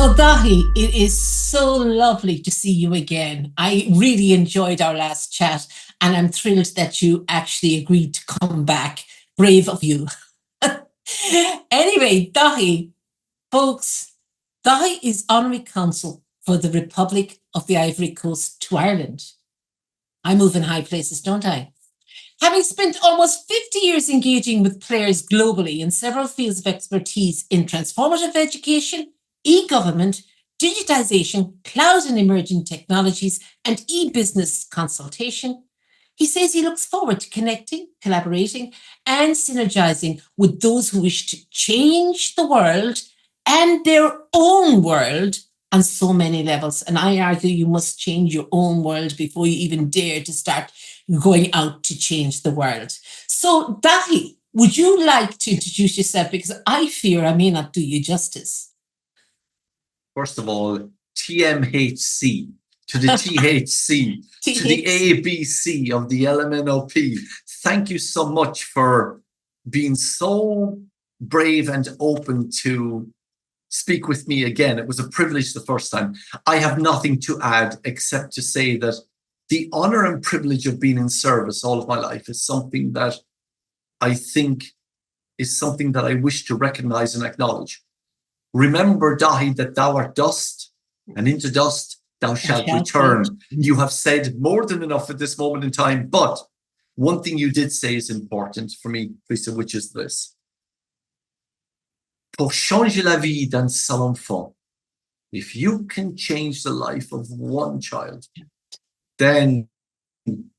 So, Daithí, it is so lovely to see you again. I really enjoyed our last chat, and I'm thrilled that you actually agreed to come back. Brave of you. Anyway, Daithí, folks, Daithí is Honorary Consul for the Republic of the Ivory Coast to Ireland. I move in high places, don't I? Having spent almost 50 years engaging with players globally in several fields of expertise in transformative education, e-government, digitization, cloud and emerging technologies, and e-business consultation, he says he looks forward to connecting, collaborating, and synergizing with those who wish to change the world and their own world on so many levels. And I argue you must change your own world before you even dare to start going out to change the world. So, Daithí, would you like to introduce yourself? Because I fear I may not do you justice. First of all, TMHC to the THC to the ABC of the LMNOP. Thank you so much for being so brave and open to speak with me again. It was a privilege the first time. I have nothing to add except to say that the honor and privilege of being in service all of my life is something that I think is something that I wish to recognize and acknowledge. Remember, Daithí, that thou art dust, and into dust thou shalt return. You have said more than enough at this moment in time, but one thing you did say is important for me, Teresa, which is this. Pour changer la vie d'un seul enfant, if you can change the life of one child, then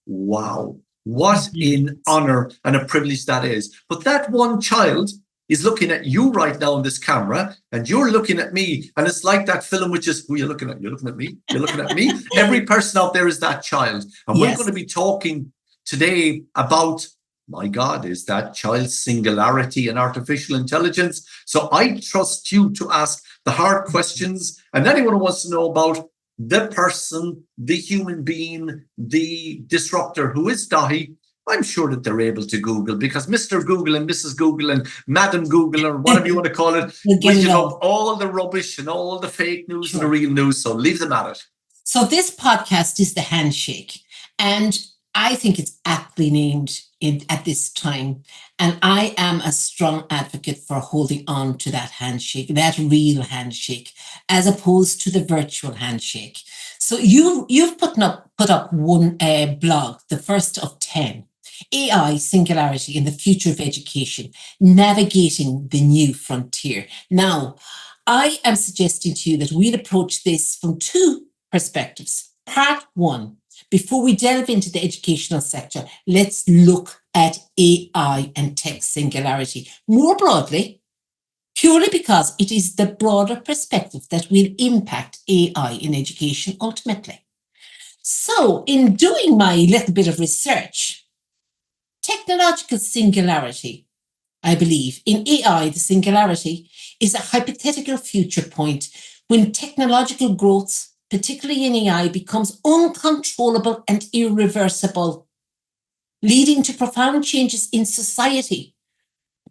wow, what an honor and a privilege that is. But that one child is looking at you right now on this camera, and you're looking at me, and it's like that film, which is, who are you looking at? You're looking at me. You're looking at me. Every person out there is that child, and we're going to be talking today about, my God, is that child's singularity and artificial intelligence. So I trust you to ask the hard questions, and anyone who wants to know about the person, the human being, the disruptor who is Daithí, I'm sure that they're able to Google, because Mr. Google and Mrs. Google and Madam Google, or whatever you want to call it, widget up all the rubbish and all the fake news and the real news. So leave them at it. So this podcast is the Handshake, and I think it's aptly named at this time. And I am a strong advocate for holding on to that handshake, that real handshake, as opposed to the virtual handshake. So you've put up one blog, the first of 10. AI, Singularity, in the Future of Education, Navigating the New Frontier. Now, I am suggesting to you that we'll approach this from two perspectives. Part one, before we delve into the educational sector, let's look at AI and tech singularity more broadly, purely because it is the broader perspective that will impact AI in education ultimately. So, in doing my little bit of research, technological singularity, I believe, in AI, the singularity is a hypothetical future point when technological growth, particularly in AI, becomes uncontrollable and irreversible, leading to profound changes in society.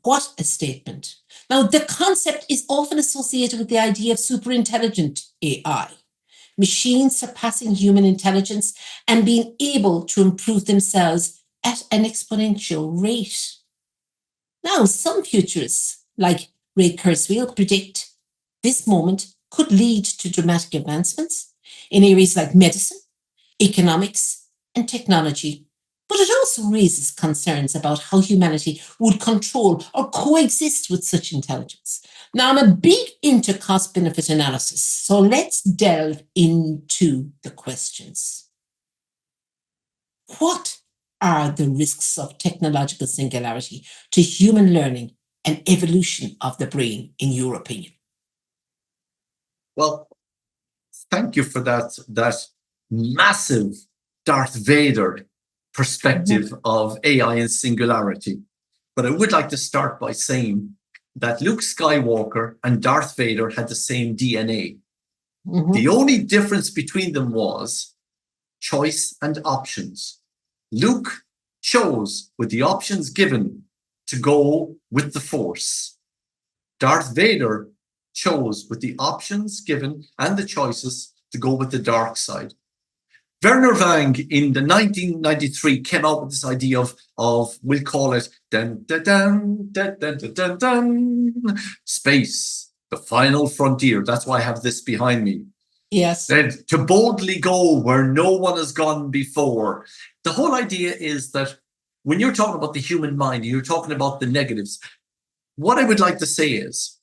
What a statement. Now, the concept is often associated with the idea of superintelligent AI, machines surpassing human intelligence and being able to improve themselves at an exponential rate. Now, some futurists, like Ray Kurzweil, predict this moment could lead to dramatic advancements in areas like medicine, economics, and technology. But it also raises concerns about how humanity would control or coexist with such intelligence. Now, I'm a big into cost-benefit analysis, so let's delve into the questions. What are the risks of technological singularity to human learning and evolution of the brain, in your opinion? Well, thank you for that massive Darth Vader perspective of AI and singularity. But I would like to start by saying that Luke Skywalker and Darth Vader had the same DNA. The only difference between them was choice and options. Luke chose, with the options given, to go with the Force. Darth Vader chose with the options given and the choices to go with the dark side. Werner Vang in the 1993 came out with this idea of we'll call it dun, dun, dun, dun, dun, dun, dun, dun, space, the final frontier. That's why I have this behind me. Yes. Then to boldly go where no one has gone before. The whole idea is that when you're talking about the human mind, you're talking about the negatives. What I would like to say is,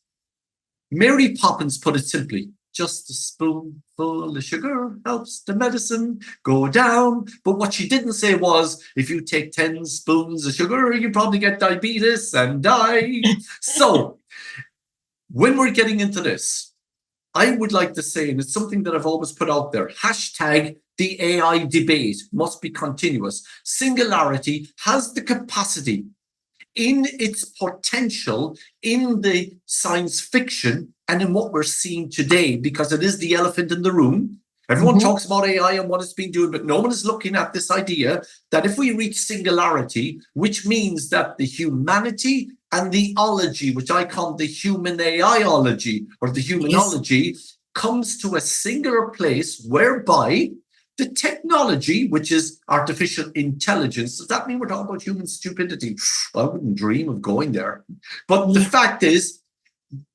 Mary Poppins put it simply, just a spoonful of sugar helps the medicine go down. But what she didn't say was, if you take 10 spoons of sugar, you probably get diabetes and die. So when we're getting into this, I would like to say, and it's something that I've always put out there, hashtag the AI debate must be continuous. Singularity has the capacity in its potential in the science fiction and in what we're seeing today, because it is the elephant in the room. Everyone talks about AI and what it's been doing, but no one is looking at this idea that if we reach singularity, which means that the humanity and the ology, which I call the human AI-ology or the humanology, comes to a singular place whereby the technology, which is artificial intelligence, does that mean we're talking about human stupidity? I wouldn't dream of going there. But the fact is,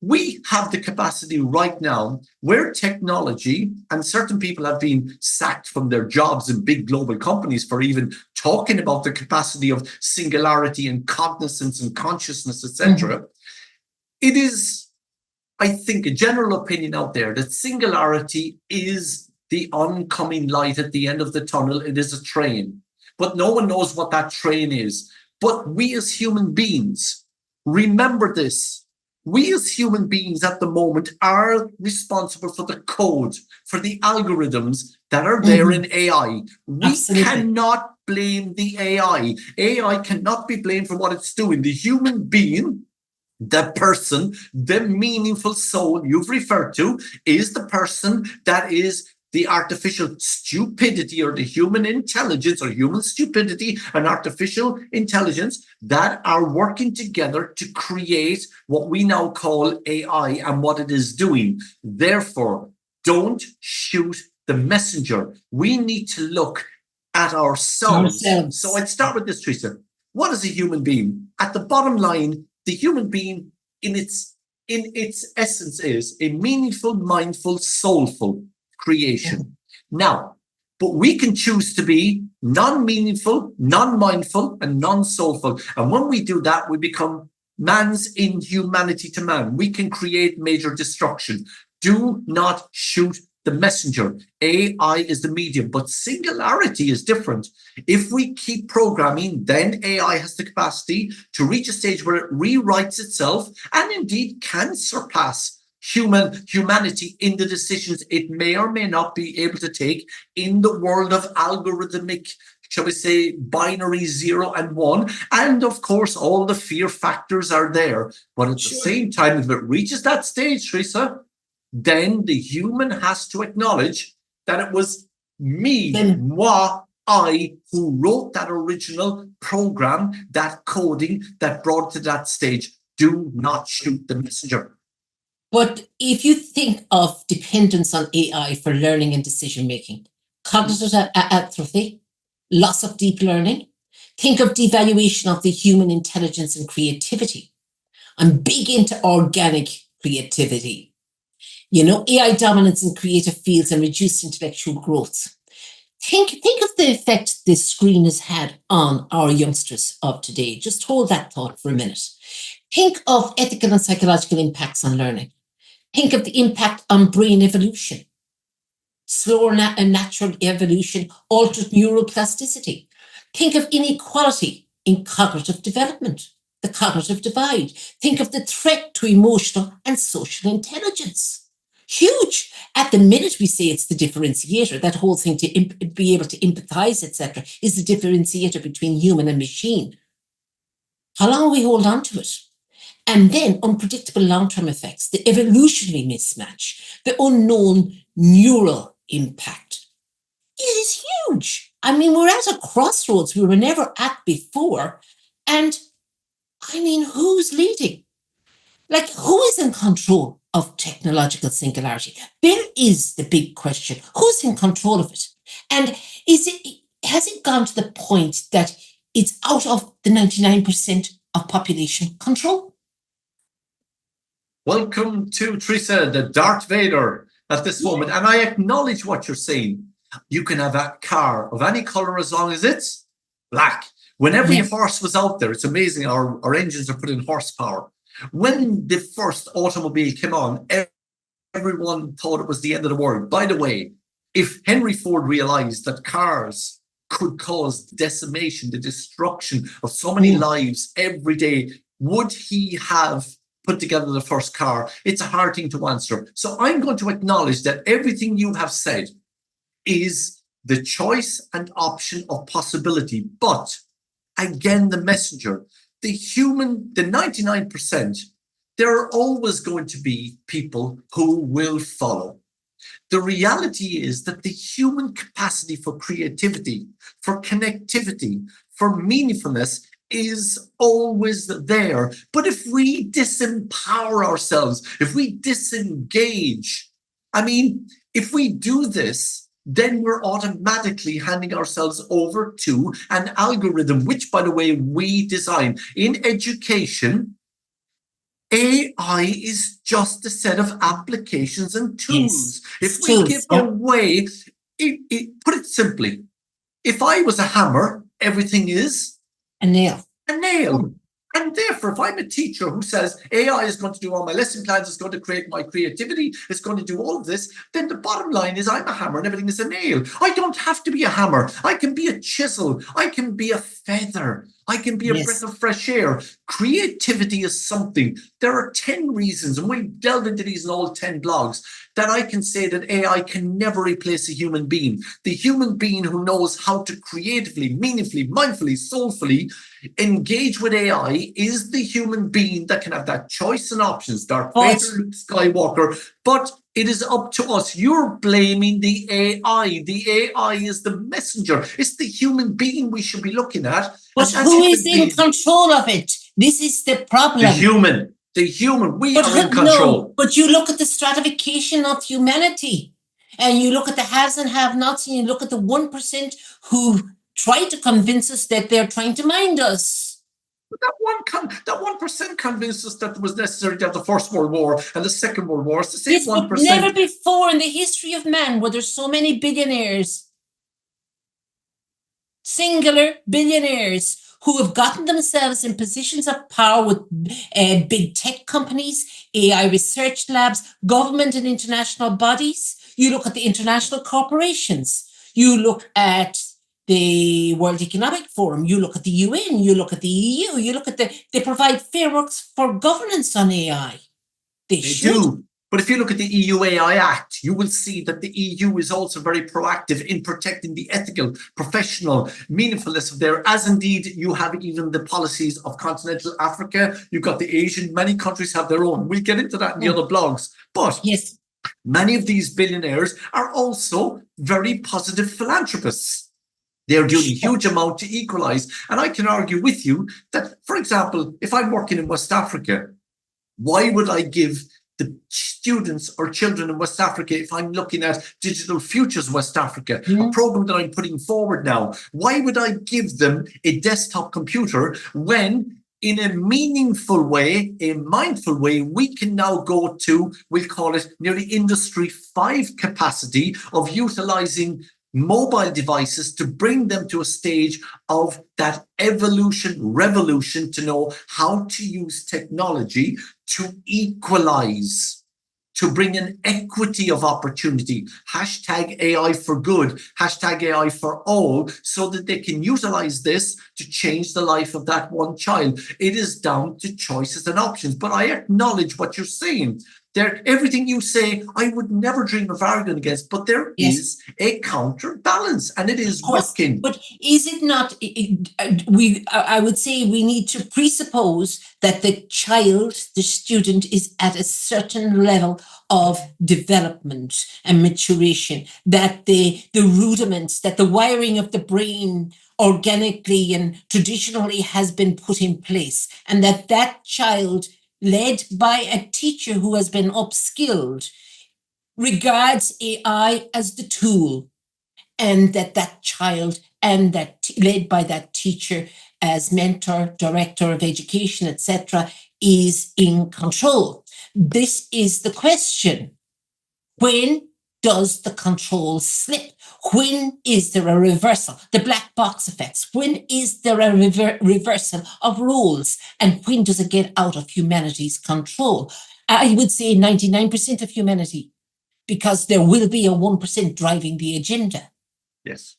we have the capacity right now where technology, and certain people have been sacked from their jobs in big global companies for even talking about the capacity of singularity and cognizance and consciousness, etc. It is, I think, a general opinion out there that singularity is the oncoming light at the end of the tunnel. It is a train, but no one knows what that train is. But we as human beings, remember this. We as human beings at the moment are responsible for the code, for the algorithms that are there in AI. We cannot blame the AI. AI cannot be blamed for what it's doing. The human being, the person, the meaningful soul you've referred to, is the person that is the artificial stupidity or the human intelligence or human stupidity and artificial intelligence that are working together to create what we now call AI and what it is doing. Therefore, don't shoot the messenger. We need to look at ourselves. So I'd start with this, Teresa. What is a human being? At the bottom line, the human being in its essence is a meaningful, mindful, soulful creation. Now, but we can choose to be non-meaningful, non-mindful, and non-soulful. And when we do that, we become man's inhumanity to man. We can create major destruction. Do not shoot the messenger. AI is the medium, but singularity is different. If we keep programming, then AI has the capacity to reach a stage where it rewrites itself and indeed can surpass humanity in the decisions it may or may not be able to take in the world of algorithmic, shall we say, binary 0 and 1. And of course, all the fear factors are there. But at the same time, if it reaches that stage, Teresa, then the human has to acknowledge that it was me, moi, I, who wrote that original program, that coding that brought to that stage. Do not shoot the messenger. But if you think of dependence on AI for learning and decision-making, cognitive atrophy, loss of deep learning, think of devaluation of the human intelligence and creativity. I'm big into organic creativity. You know, AI dominance in creative fields and reduced intellectual growth. Think of the effect this screen has had on our youngsters of today. Just hold that thought for a minute. Think of ethical and psychological impacts on learning. Think of the impact on brain evolution, slower and natural evolution, altered neuroplasticity. Think of inequality in cognitive development, the cognitive divide. Think of the threat to emotional and social intelligence. Huge. At the minute we say it's the differentiator, that whole thing to be able to empathize, etc., is the differentiator between human and machine. How long will we hold on to it? And then unpredictable long-term effects, the evolutionary mismatch, the unknown neural impact. It is huge. I mean, we're at a crossroads we were never at before. And I mean, who's leading? Like, who is is in control of technological singularity? There is the big question. Who's in control of it? And has it gone to the point that it's out of the 99% of population control? Welcome to Teresa, the Darth Vader at this moment. And I acknowledge what you're saying. You can have a car of any color as long as it's black. When every horse was out there, it's amazing. Our engines are put in horsepower. When the first automobile came on, everyone thought it was the end of the world. By the way, if Henry Ford realized that cars could cause decimation, the destruction of so many lives every day, would he have put together the first car? It's a hard thing to answer. So I'm going to acknowledge that everything you have said is the choice and option of possibility. But again, the messenger, the human, the 99%, there are always going to be people who will follow. The reality is that the human capacity for creativity, for connectivity, for meaningfulness is always there. But if we disempower ourselves, if we disengage, if we do this, then we're automatically handing ourselves over to an algorithm, which, by the way, we design. In education, AI is just a set of applications and tools. If we give away, put it simply, if I was a hammer, everything is a nail. A nail. And therefore, if I'm a teacher who says AI is going to do all my lesson plans, it's going to create my creativity, it's going to do all of this, then the bottom line is I'm a hammer and everything is a nail. I don't have to be a hammer. I can be a chisel. I can be a feather. I can be a breath of fresh air. Creativity is something. There are 10 reasons, and we delve into these in all 10 blogs, that I can say that AI can never replace a human being. The human being who knows how to creatively, meaningfully, mindfully, soulfully engage with AI is the human being that can have that choice and options. Darth Vader, Luke Skywalker, but it is up to us. You're blaming the AI. The AI is the messenger. It's the human being we should be looking at. But who is in control of it? This is the problem. The human. We are in control. No, but you look at the stratification of humanity, and you look at the haves and have-nots, and you look at the 1% who try to convince us that they're trying to mind us. But that 1% convinced us that it was necessary to have the First World War and the Second World War. It's the same 1%. But never before in the history of man were there so many billionaires, singular billionaires, who have gotten themselves in positions of power with big tech companies, AI research labs, government and international bodies. You look at the international corporations. You look at the World Economic Forum. You look at the UN. You look at the EU. You look at they provide frameworks for governance on AI. They do. But if you look at the EU AI Act, you will see that the EU is also very proactive in protecting the ethical, professional meaningfulness of there, as indeed you have even the policies of continental Africa. You've got the Asian, many countries have their own. We'll get into that in the other blogs. But many of these billionaires are also very positive philanthropists. They're doing a huge amount to equalize. And I can argue with you that, for example, if I'm working in West Africa, why would I give the students or children in West Africa, if I'm looking at Digital Futures West Africa, a program that I'm putting forward now, why would I give them a desktop computer when in a meaningful way, a mindful way, we can now go to, we'll call it nearly Industry 5 capacity of utilizing mobile devices to bring them to a stage of that revolution to know how to use technology to equalize, to bring an equity of opportunity, hashtag AI for good, hashtag AI for all, so that they can utilize this to change the life of that one child. It is down to choices and options. But I acknowledge what you're saying. Everything you say, I would never dream of arguing against, but there is a counterbalance, and it is working. But is it not? I would say we need to presuppose that the child, the student, is at a certain level of development and maturation, that the rudiments, that the wiring of the brain organically and traditionally has been put in place, and that child led by a teacher who has been upskilled, regards AI as the tool, and that child and led by that teacher as mentor, director of education, etc., is in control. This is the question. When does the control slip? When is there a reversal? The black box effects. When is there a reversal of roles? And when does it get out of humanity's control? I would say 99% of humanity, because there will be a 1% driving the agenda. Yes.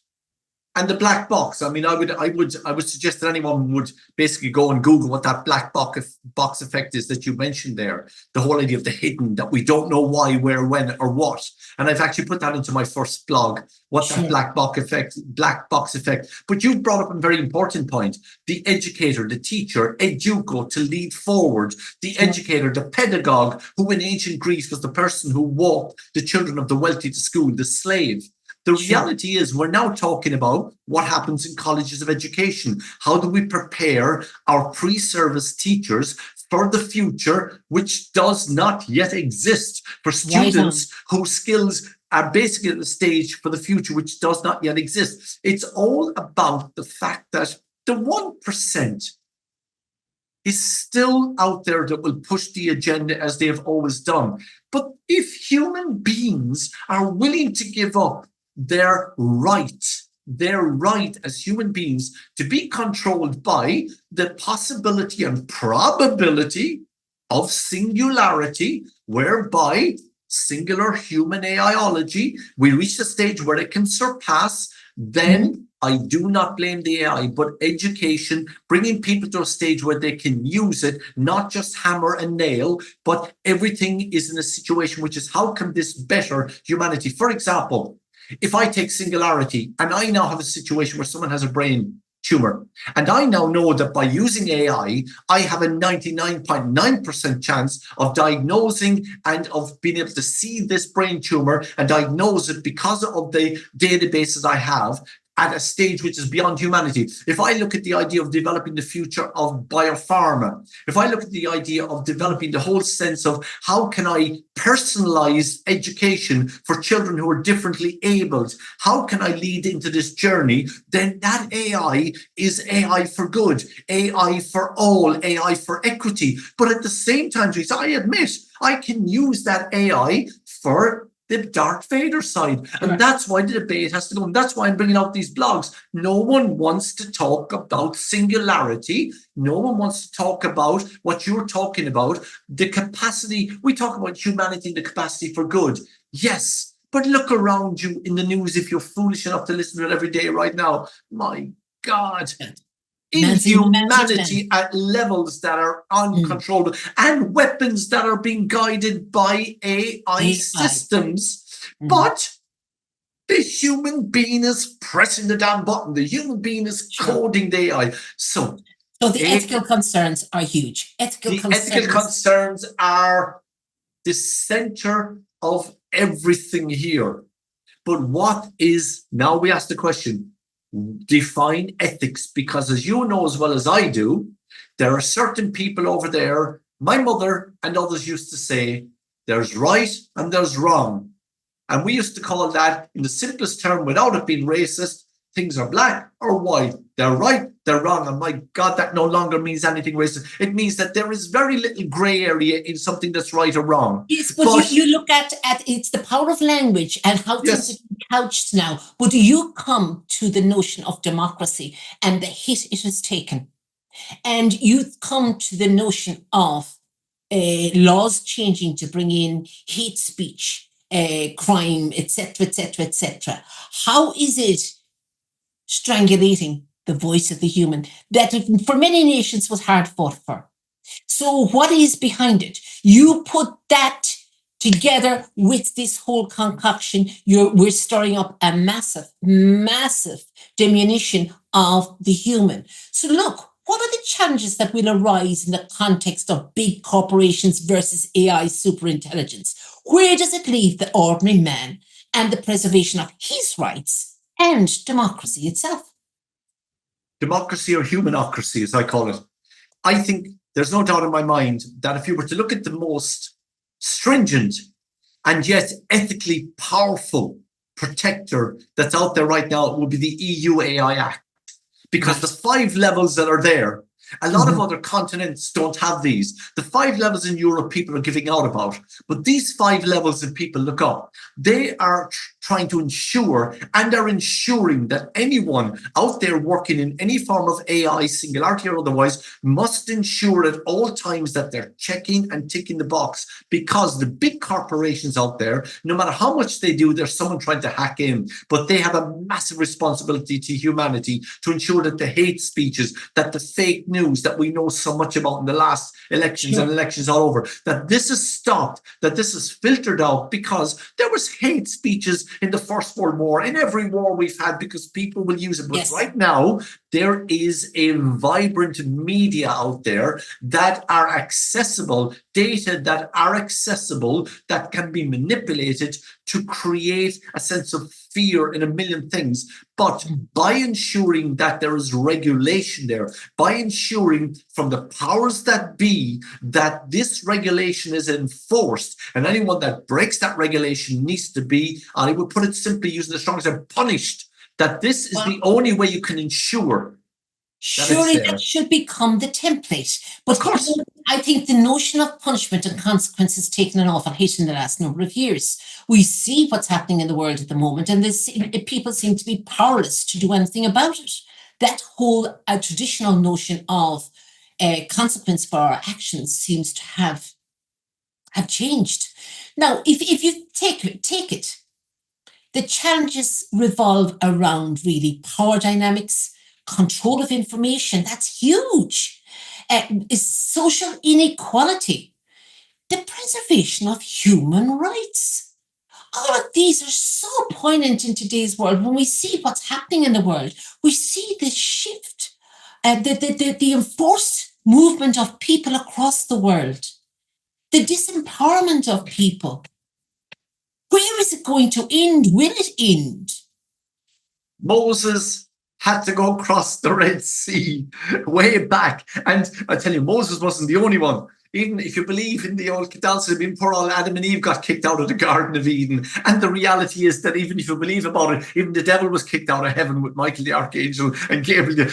And the black box, I mean, I would suggest that anyone would basically go and Google what that black box effect is that you mentioned there. The whole idea of the hidden, that we don't know why, where, when, or what. And I've actually put that into my first blog, what that black box effect. But you brought up a very important point. The educator, the teacher, educo, to lead forward. The educator, the pedagogue, who in ancient Greece was the person who walked the children of the wealthy to school, the slave. The reality is we're now talking about what happens in colleges of education. How do we prepare our pre-service teachers for the future, which does not yet exist, for students whose skills are basically at the stage for the future, which does not yet exist? It's all about the fact that the 1% is still out there that will push the agenda as they have always done. But if human beings are willing to give up their right as human beings to be controlled by the possibility and probability of singularity, whereby singular human AIology, we reach the stage where it can surpass, then I do not blame the AI, but education, bringing people to a stage where they can use it, not just hammer and nail, but everything is in a situation which is, how can this better humanity? For example, if I take Singularity and I now have a situation where someone has a brain tumor, and I now know that by using AI, I have a 99.9% chance of diagnosing and of being able to see this brain tumor and diagnose it because of the databases I have at a stage which is beyond humanity. If I look at the idea of developing the future of biopharma, if I look at the idea of developing the whole sense of how can I personalize education for children who are differently abled, how can I lead into this journey, then that AI is AI for good, AI for all, AI for equity. But at the same time, Teresa, I admit I can use that AI for the Darth Vader side. And that's why the debate has to go. And that's why I'm bringing out these blogs. No one wants to talk about singularity. No one wants to talk about what you're talking about, the capacity. We talk about humanity and the capacity for good. Yes, but look around you in the news if you're foolish enough to listen to it every day right now. My God. Inhumanity at levels that are uncontrollable, and weapons that are being guided by AI systems. But the human being is pressing the damn button. The human being is coding the AI. So the ethical concerns are huge. Ethical concerns are the center of everything here. But what is, now we ask the question, define ethics, because as you know as well as I do, there are certain people over there, my mother and others used to say, there's right and there's wrong. And we used to call that, in the simplest term, without it being racist, things are black or white. They're right, they're wrong. And my God, that no longer means anything racist. It means that there is very little gray area in something that's right or wrong. Yes, but you look at it's the power of language and how things are couched now. But you come to the notion of democracy and the hit it has taken. And you come to the notion of laws changing to bring in hate speech, crime, etc., etc., etc. How is it strangulating the voice of the human that for many nations was hard fought for? So what is behind it? You put that together with this whole concoction, we're stirring up a massive, massive diminution of the human. So look, what are the challenges that will arise in the context of big corporations versus AI superintelligence? Where does it leave the ordinary man and the preservation of his rights and democracy itself? Democracy, or humanocracy, as I call it. I think there's no doubt in my mind that if you were to look at the most stringent and yet ethically powerful protector that's out there right now, it would be the EU AI Act. Because the 5 levels that are there, a lot of other continents don't have these. The 5 levels in Europe people are giving out about. But these 5 levels that people look up, they are trying to ensure and are ensuring that anyone out there working in any form of AI, Singularity or otherwise, must ensure at all times that they're checking and ticking the box, because the big corporations out there, no matter how much they do, there's someone trying to hack in, but they have a massive responsibility to humanity to ensure that the hate speeches, that the fake news that we know so much about in the last elections and elections all over, that this is stopped, that this is filtered out, because there was hate speeches in the First World War, in every war we've had, because people will use it. But right now, there is a vibrant media out there that are accessible, data that are accessible, that can be manipulated to create a sense of fear in a million things. But by ensuring that there is regulation there, by ensuring from the powers that be that this regulation is enforced, and anyone that breaks that regulation needs to be, I would put it simply using the strongest term, punished, that this is the only way you can ensure. Surely that should become the template. But of course, I think the notion of punishment and consequences taken an awful hit in the last number of years. We see what's happening in the world at the moment, and people seem to be powerless to do anything about it. That whole traditional notion of consequence for our actions seems to have changed. Now, if you take it, the challenges revolve around really power dynamics, control of information. That's huge. Is social inequality, the preservation of human rights. All of these are so poignant in today's world. When we see what's happening in the world, we see this shift, the enforced movement of people across the world, the disempowerment of people. Where is it going to end? Will it end? Moses had to go across the Red Sea way back. And I tell you, Moses wasn't the only one. Even if you believe in the old Catholicism, poor old Adam and Eve got kicked out of the Garden of Eden. And the reality is that even if you believe about it, even the devil was kicked out of heaven with Michael the Archangel and Gabriel.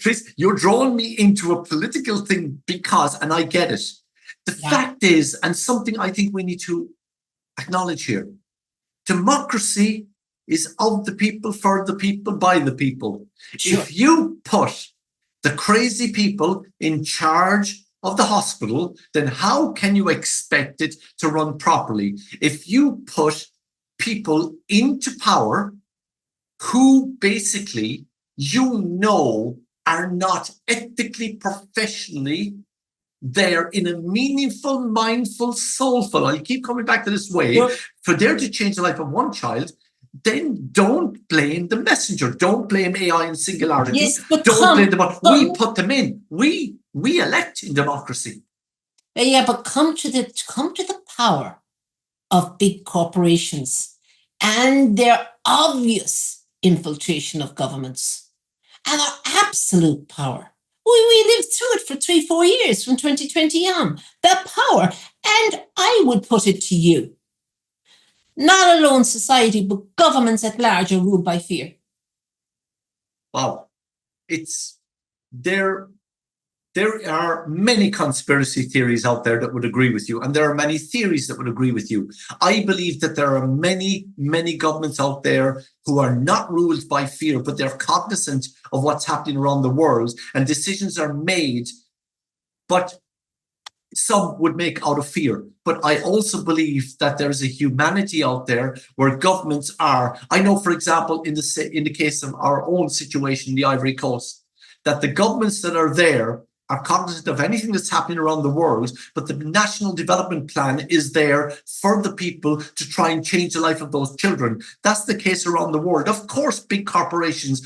Chris, you're drawing me into a political thing because, and I get it. The fact is, and something I think we need to acknowledge here, democracy is of the people, for the people, by the people. If you put the crazy people in charge of the hospital, then how can you expect it to run properly? If you put people into power who basically, are not ethically, professionally there in a meaningful, mindful, soulful, I keep coming back to this way, for there to change the life of one child, then don't blame the messenger. Don't blame AI and Singularity. Yes, but don't blame them. We put them in. We elect in democracy. Yeah, but come to the power of big corporations and their obvious infiltration of governments and their absolute power. We lived through it for 3-4 years from 2020 on. That power, and I would put it to you, not alone society, but governments at large are ruled by fear. Wow. There are many conspiracy theories out there that would agree with you, and there are many theories that would agree with you. I believe that there are many, many governments out there who are not ruled by fear, but they're cognizant of what's happening around the world, and decisions are made, but some would make out of fear. But I also believe that there's a humanity out there where governments are. I know, for example, in the case of our own situation in the Ivory Coast, that the governments that are there are cognizant of anything that's happening around the world, but the National Development Plan is there for the people to try and change the life of those children. That's the case around the world. Of course, big corporations,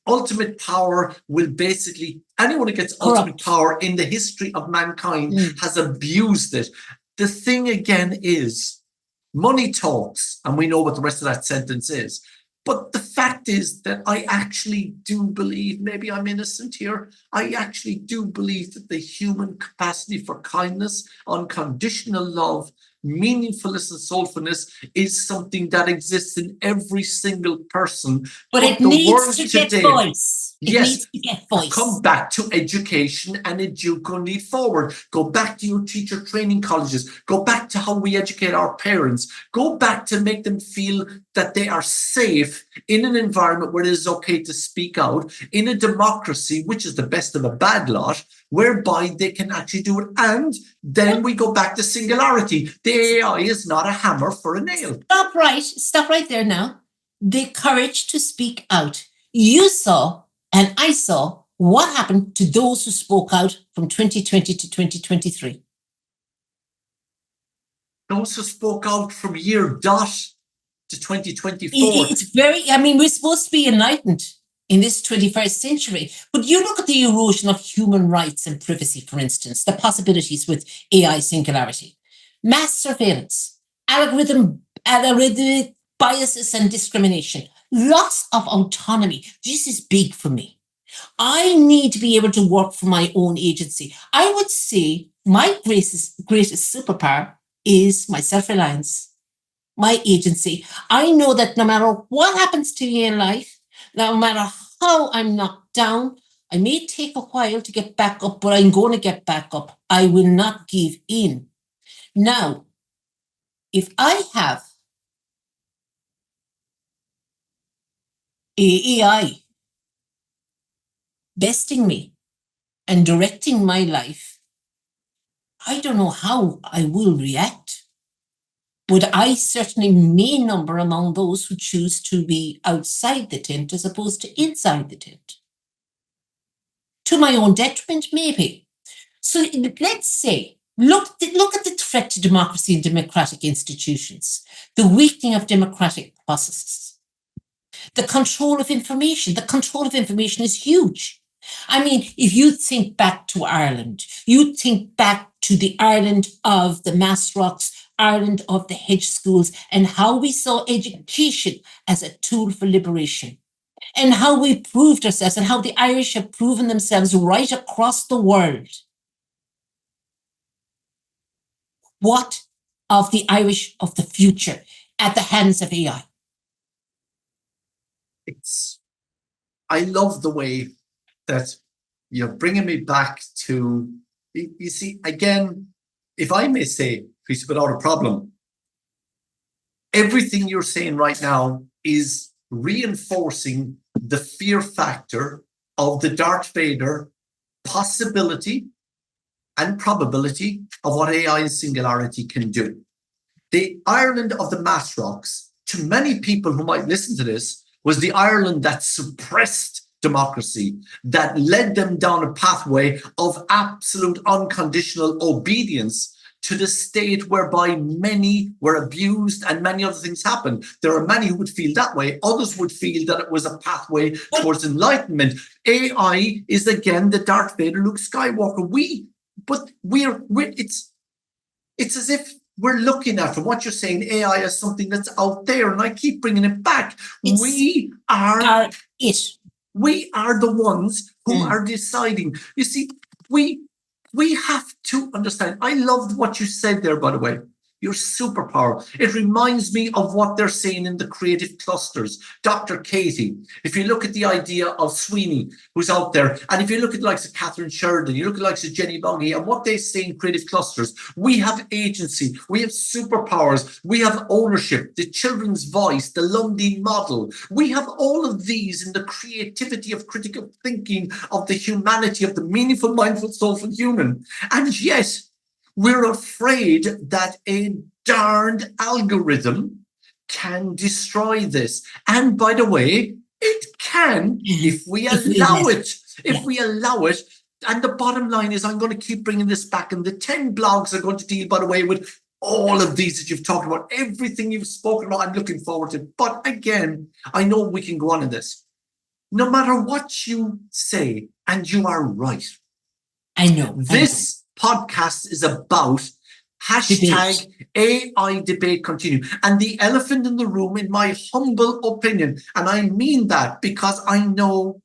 ultimate power will basically, anyone who gets ultimate power in the history of mankind has abused it. The thing again is, money talks, and we know what the rest of that sentence is. But the fact fact is that I actually do believe, maybe I'm innocent here, I actually do believe that the human capacity for kindness, unconditional love, meaningfulness and soulfulness is something that exists in every single person. But it the needs world to get today, voice. It yes, needs to get voice. come back to education and educo need forward. Go back to your teacher training colleges. Go back to how we educate our parents. Go back to make them feel that they are safe in an environment where it is okay to speak out, in a democracy, which is the best of a bad lot, whereby they can actually do it. And then we go back to singularity. The AI is not a hammer for a nail. Stop right there now. The courage to speak out. You saw and I saw what happened to those who spoke out from 2020 to 2023. Those who spoke out from year dot to 2024. It's we're supposed to be enlightened in this 21st century. But you look at the erosion of human rights and privacy, for instance, the possibilities with AI singularity, mass surveillance, algorithmic biases and discrimination, loss of autonomy. This is big for me. I need to be able to work for my own agency. I would say my greatest superpower is my self-reliance, my agency. I know that no matter what happens to me in life, no matter how I'm knocked down, I may take a while to get back up, but I'm going to get back up. I will not give in. Now, if I have AI besting me and directing my life, I don't know how I will react, but I certainly may number among those who choose to be outside the tent as opposed to inside the tent. To my own detriment, maybe. So let's say, look at the threat to democracy and democratic institutions, the weakening of democratic processes, the control of information. The control of information is huge. I mean, if you think back to Ireland, you think back to the Ireland of the mass rocks, Ireland of the hedge schools, and how we saw education as a tool for liberation, and how we proved ourselves, and how the Irish have proven themselves right across the world. What of the Irish of the future at the hands of AI? I love the way that you're bringing me back to, you see, again, if I may say, Teresa, without a problem, everything you're saying right now is reinforcing the fear factor of the Darth Vader possibility and probability of what AI and singularity can do. The Ireland of the mass rocks, to many people who might listen to this, was the Ireland that suppressed democracy, that led them down a pathway of absolute unconditional obedience to the state whereby many were abused and many other things happened. There are many who would feel that way. Others would feel that it was a pathway towards enlightenment. AI is again the Darth Vader, Luke Skywalker. It's as if we're looking at, from what you're saying, AI as something that's out there, and I keep bringing it back. We are the ones who are deciding. You see, we have to understand. I loved what you said there, by the way. Your superpower. It reminds me of what they're saying in the creative clusters. Dr. Katie, if you look at the idea of Sweeney, who's out there, and if you look at the likes of Catherine Sheridan, you look at the likes of Jenny Bungie, and what they say in creative clusters, we have agency, we have superpowers, we have ownership, the children's voice, the Lundy model. We have all of these in the creativity of critical thinking, of the humanity, of the meaningful, mindful, soulful human. And yet, we're afraid that a darned algorithm can destroy this. And by the way, it can if we allow it. If we allow it. And the bottom line is, I'm going to keep bringing this back. And the 10 blogs are going to deal, by the way, with all of these that you've talked about, everything you've spoken about. I'm looking forward to it. But again, I know we can go on in this. No matter what you say, and you are right. I know. This podcast is about Hashtag AI debate continue. And the elephant in the room, in my humble opinion, and I mean that because I know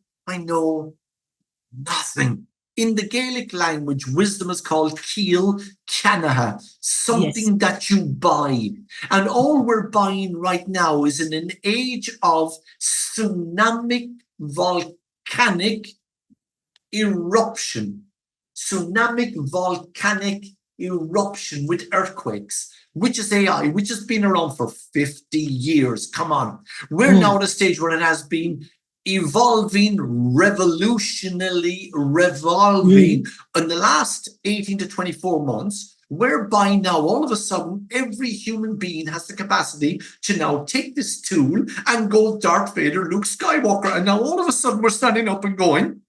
nothing. In the Gaelic language, wisdom is called Kiel Canaha, something that you buy. And all we're buying right now is in an age of tsunamic volcanic eruption. Tsunamic volcanic eruption with earthquakes, which is AI, which has been around for 50 years. Come on. We're now at a stage where it has been evolving, revolutionarily revolving in the last 18 to 24 months, whereby now all of a sudden every human being has the capacity to now take this tool and go Darth Vader, Luke Skywalker, and now all of a sudden we're standing up and going,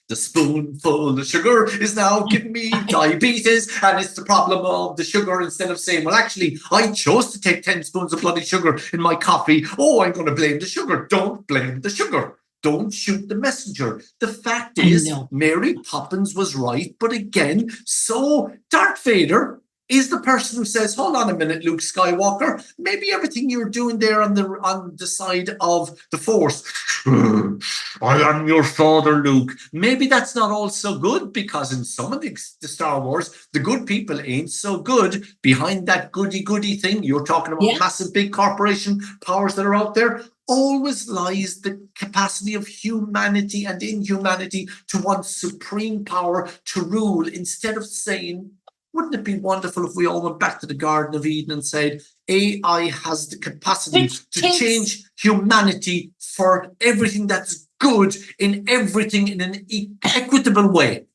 the spoonful of sugar is now giving me diabetes, and it's the problem of the sugar. Instead of saying, well, actually, I chose to take 10 spoons of bloody sugar in my coffee. Oh, I'm going to blame the sugar. Don't blame the sugar. Don't shoot the messenger. The fact is, Mary Poppins was right. But again, so Darth Vader is the person who says, hold on a minute, Luke Skywalker, maybe everything you're doing there on the side of the Force, I am your father, Luke. Maybe that's not all so good, because in some of the Star Wars, the good people ain't so good. Behind that goody-goody thing, you're talking about massive big corporation powers that are out there, always lies the capacity of humanity and inhumanity to want supreme power to rule, instead of saying, wouldn't it be wonderful if we all went back to the Garden of Eden and said, AI has the capacity to change humanity for everything that's good in everything in an equitable way?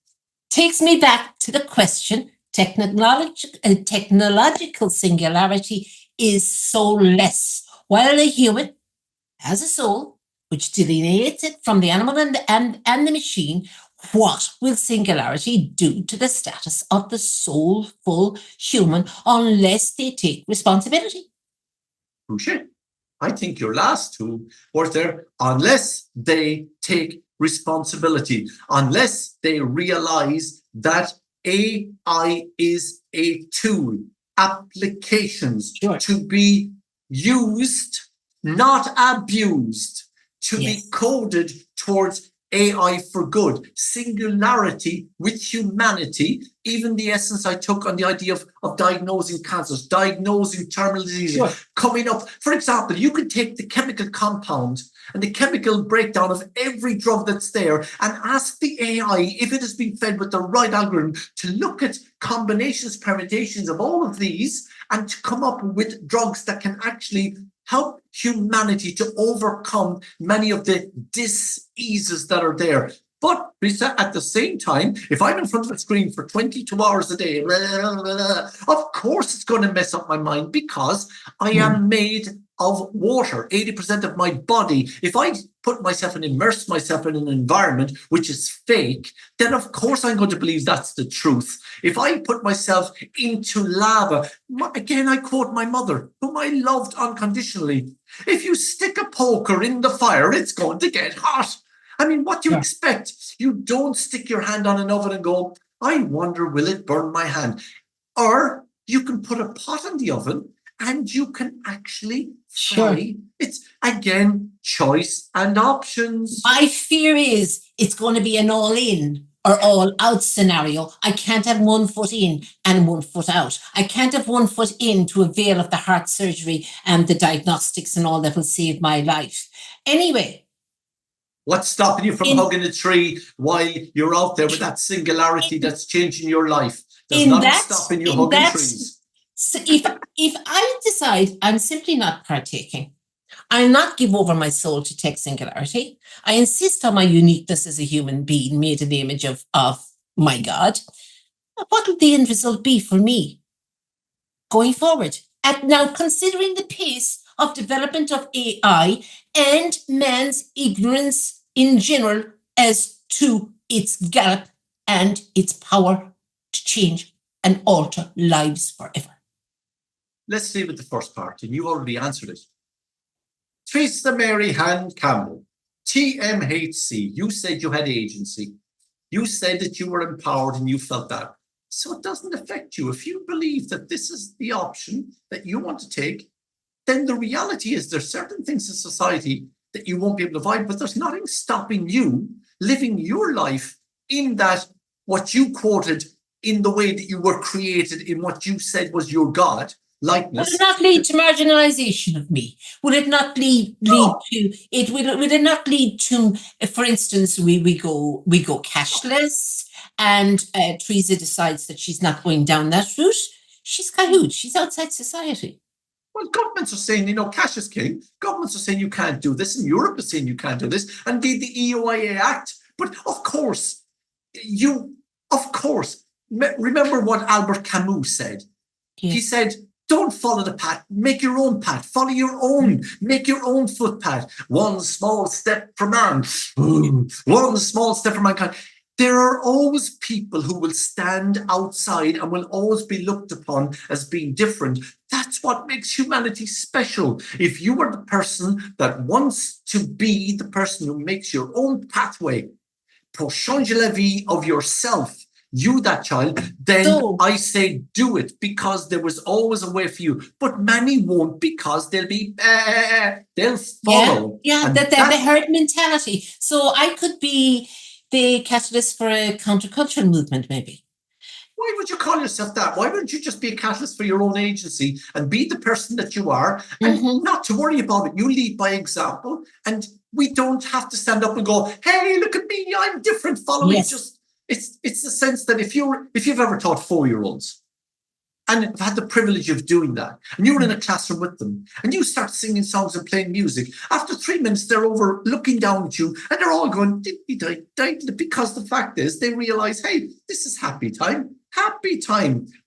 Takes me back to the question, technological singularity is soulless, while a human has a soul which delineates it from the animal and the machine. What will singularity do to the status of the soulful human unless they take responsibility? Touché. I think your last two were there, unless they take responsibility, unless they realize that AI is a tool, applications to be used, not abused, to be coded towards AI for good, singularity with humanity. Even the essence I took on the idea of diagnosing cancers, diagnosing terminal diseases, coming up. For example, you could take the chemical compound and the chemical breakdown of every drug that's there and ask the AI if it has been fed with the right algorithm to look at combinations, permutations of all of these, and to come up with drugs that can actually help humanity to overcome many of the diseases that are there. But at the same time, if I'm in front of a screen for 22 hours a day, of course it's going to mess up my mind, because I am made of water, 80% of my body. If I put myself and immerse myself in an environment which is fake, then of course I'm going to believe that's the truth. If I put myself into lava, again, I quote my mother, whom I loved unconditionally, if you stick a poker in the fire, it's going to get hot. I mean, what do you expect? You don't stick your hand on an oven and go, I wonder, will it burn my hand? Or you can put a pot in the oven and you can actually fry. It's, again, choice and options. My fear is it's going to be an all-in or all-out scenario. I can't have 1 foot in and 1 foot out. I can't have 1 foot in to avail of the heart surgery and the diagnostics and all that will save my life. Anyway. What's stopping you from hugging a tree while you're out there with that singularity that's changing your life? There's nothing stopping you hugging trees. So if I decide I'm simply not partaking, I'll not give over my soul to tech singularity. I insist on my uniqueness as a human being made in the image of my God. What will the end result be for me going forward? And now, considering the pace of development of AI and man's ignorance in general as to its gallop and its power to change and alter lives forever. Let's see with the first part, and you already answered it. Teresa Mary Hand-Campbell, TMHC, you said you had agency. You said that you were empowered and you felt that. so it doesn't affect you. If you believe that this is the option that you want to take, then the reality is there's certain things in society that you won't be able to avoid, but there's nothing stopping you living your life in that, what you quoted, in the way that you were created, in what you said was your God likeness. Will it not lead to marginalization of me? Will it not lead to it? Will it not lead to, for instance, we go cashless, and Teresa decides that she's not going down that route? She's cahoots. She's outside society. Well, governments are saying, cash is king. Governments are saying you can't do this, and Europe is saying you can't do this, and the EOIA Act. But of course, remember what Albert Camus said. Yes. He said, don't follow the path, make your own path, follow your own, make your own footpath. One small step for man, one small step for mankind. There are always people who will stand outside and will always be looked upon as being different. That's what makes humanity special. If you are the person that wants to be the person who makes your own pathway, pour changer la vie of yourself, you, that child, then I say do it, because there was always a way for you. But many won't, because they'll follow. Yeah, the herd mentality. So I could be the catalyst for a countercultural movement, maybe. Why would you call yourself that? Why wouldn't you just be a catalyst for your own agency and be the person that you are, and not to worry about it? You lead by example, and we don't have to stand up and go, hey, look at me, I'm different, follow me. Just it's the sense that if you've ever taught 4-year-olds and have had the privilege of doing that, and you're in a classroom with them, and you start singing songs and playing music, after 3 minutes, they're over looking down at you, and they're all going, because the fact is, they realize, hey, this is happy time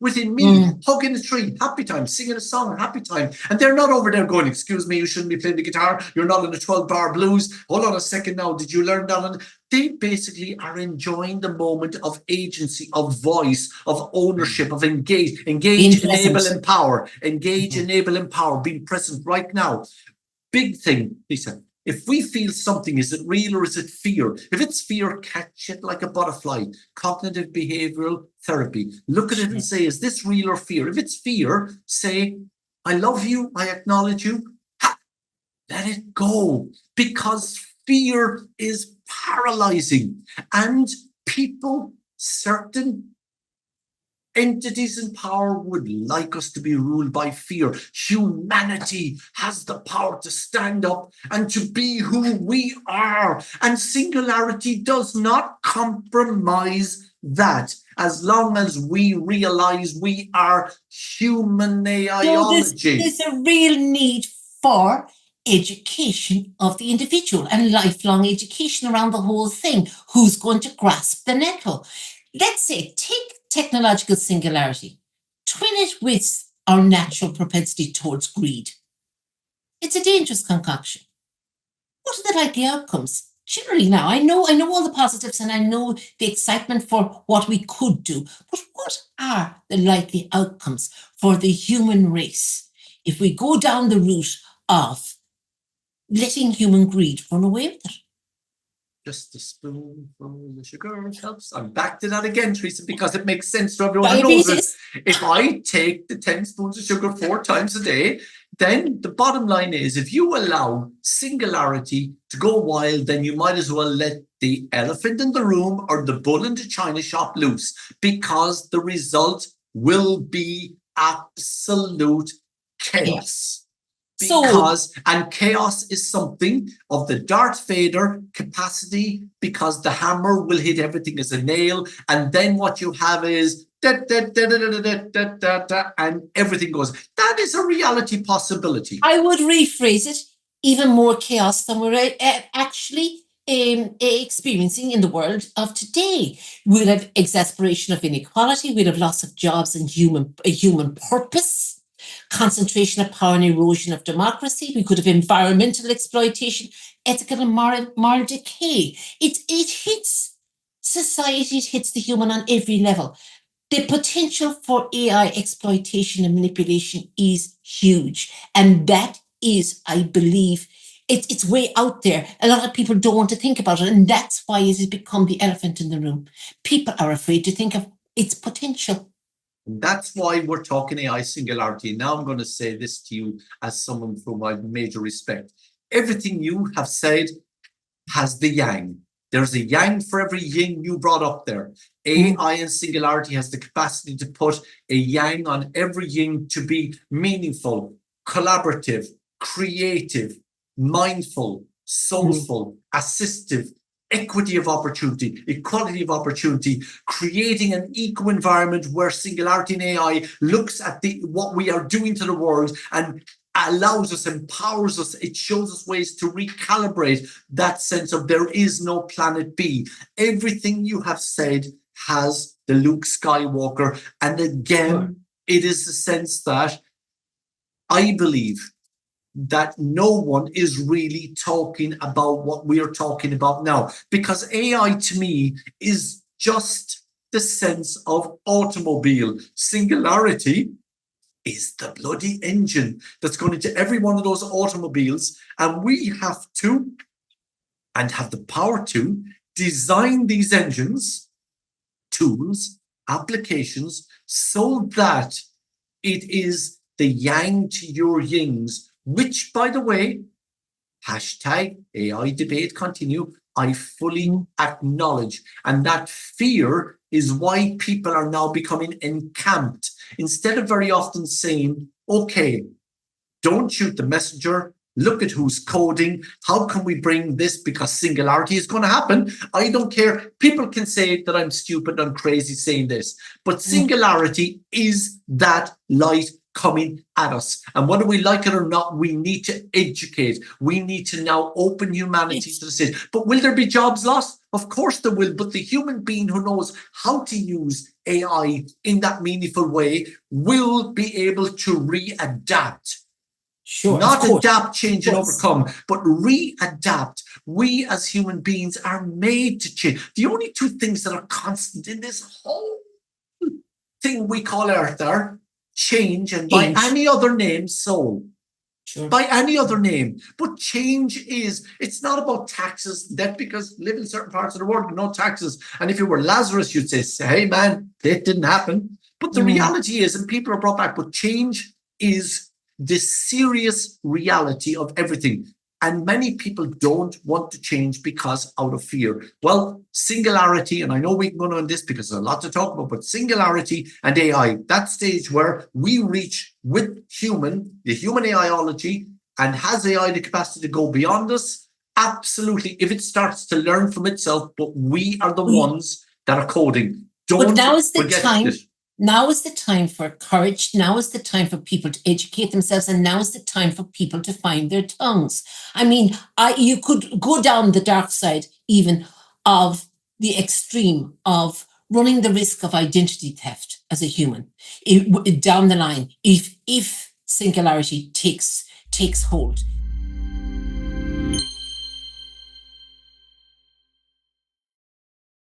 within me, hugging a tree, happy time, singing a song, happy time. And they're not over there going, excuse me, you shouldn't be playing the guitar, you're not in a 12-bar blues, hold on a second now, did you learn that? They basically are enjoying the moment of agency, of voice, of ownership, of engage, enable, empower, enable, empower, being present right now. Big thing, Lisa. If we feel something, is it real or is it fear? If it's fear, catch it like a butterfly. Cognitive behavioral therapy. Look at it and say, is this real or fear? If it's fear, say, I love you, I acknowledge you. Let it go, because fear is paralyzing. And people, certain entities in power would like us to be ruled by fear. Humanity has the power to stand up and to be who we are. And Singularity does not compromise that, as long as we realize we are human ideology. There's a real need for education of the individual and lifelong education around the whole thing. Who's going to grasp the nettle? Let's say, take technological singularity, twin it with our natural propensity towards greed. It's a dangerous concoction. What are the likely outcomes? Generally now, I know all the positives, and I know the excitement for what we could do, but what are the likely outcomes for the human race if we go down the route of letting human greed run away with it? Just a spoonful of sugar helps. I'm back to that again, Teresa, because it makes sense to everyone who knows it. If I take the 10 spoons of sugar 4 times a day, then the bottom line is, if you allow singularity to go wild, then you might as well let the elephant in the room or the bull in the china shop loose, because the result will be absolute chaos. And chaos is something of the Darth Vader capacity, because the hammer will hit everything as a nail, and then what you have is and everything goes. That is a reality possibility. I would rephrase it, even more chaos than we're actually experiencing in the world of today. We'll have exasperation of inequality, we'll have loss of jobs and human purpose, concentration of power and erosion of democracy. We could have environmental exploitation, ethical and moral decay. It hits society, it hits the human on every level. The potential for AI exploitation and manipulation is huge. And that is, I believe, it's way out there. A lot of people don't want to think about it. And that's why it has become the elephant in the room. People are afraid to think of its potential. And that's why we're talking AI singularity. Now I'm going to say this to you as someone whom I have major respect. Everything you have said has the yang. There's a yang for every yin you brought up there. AI and singularity has the capacity to put a yang on every yin to be meaningful, collaborative, creative, mindful, soulful, assistive, equity of opportunity, equality of opportunity, creating an eco environment where singularity and AI looks at what we are doing to the world and allows us, empowers us. It shows us ways to recalibrate that sense of there is no planet B. Everything you have said has the Luke Skywalker. And again, it is the sense that I believe that no one is really talking about what we are talking about now, because AI to me is just the sense of automobile. Singularity is the bloody engine that's going into every one of those automobiles, and we have to, and have the power to, design these engines, tools, applications, so that it is the yang to your yings, which, by the way, hashtag AI debate continue, I fully acknowledge. And that fear is why people are now becoming encamped. Instead of very often saying, okay, don't shoot the messenger, look at who's coding, how can we bring this, because singularity is going to happen. I don't care. People can say that I'm stupid, I'm crazy saying this, but singularity is that light coming at us. And whether we like it or not, we need to educate. We need to now open humanity to the stage. But will there be jobs lost? Of course there will. But the human being who knows how to use AI in that meaningful way will be able to readapt. Sure, not adapt, change, and overcome, but readapt. We as human beings are made to change. The only two things that are constant in this whole thing we call Earth are change, and by any other name, soul. Sure. By any other name. But change it's not about taxes, debt, because live in certain parts of the world with no taxes. And if you were Lazarus, you'd say, hey man, that didn't happen. But the reality is, and people are brought back, but change is the serious reality of everything. And many people don't want to change because out of fear. Well, singularity, and I know we can go on this because there's a lot to talk about, but singularity and AI, that stage where we reach with the human AIology, and has AI the capacity to go beyond us? Absolutely, if it starts to learn from itself, but we are the ones that are coding. Don't forget this. Now is the time for courage. Now is the time for people to educate themselves. And now is the time for people to find their tongues. I mean, you could go down the dark side even of the extreme of running the risk of identity theft as a human down the line if singularity takes hold.